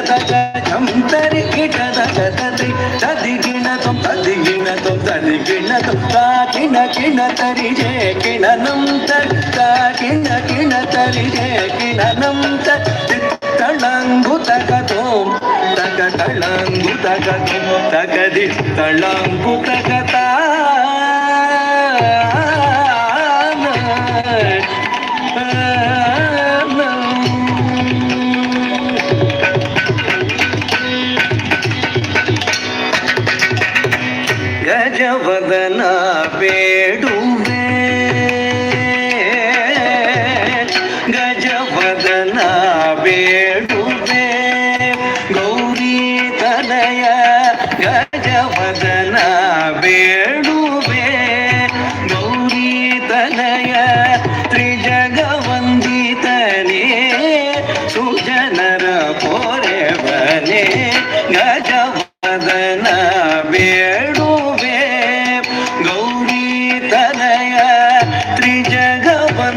ತಗ ಜಂ ತರಿ ಗಿಟ ತಗ ತರಿ ತದಿಗಿಣ ತೊಂ ತದಿಗಿಣ ತೊಂ ತದಿಗಿಣ ತೊಂ ತಾ ಕಿಣ ಕಿಣ ತರಿ ಜೇ ಕಿಣ ನಂ ತರಿ ತಾ ಕಿಣ ಕಿಣ ತರಿ ಜೇ ಕಿಣ ನಂ ತರಿ ತಳಂಗು ತಗ ತೋಂ ತಗ ತಳಂಗು ತಗ ತೋಂ ತಗದಿ ತಳಂಗು ತಗ ತಾ ಗಜವದನ ಬೇಡುವೆ ಗಜವದನ ಬೇಡುವೆ ಗೌರಿ ತನಯ ಗಜವದನ ಬೇಡುವೆ ಗೌರಿ ತನಯ ತ್ರಿಜಗವಂದಿತನೇ ಸುಜನರ ಪೊರೆವನೇ ಗಜವದನ ಬೇಡುವೆ ಗೌರಿ ತನಯ ತ್ರಿಜಗವಂದಿತನೇ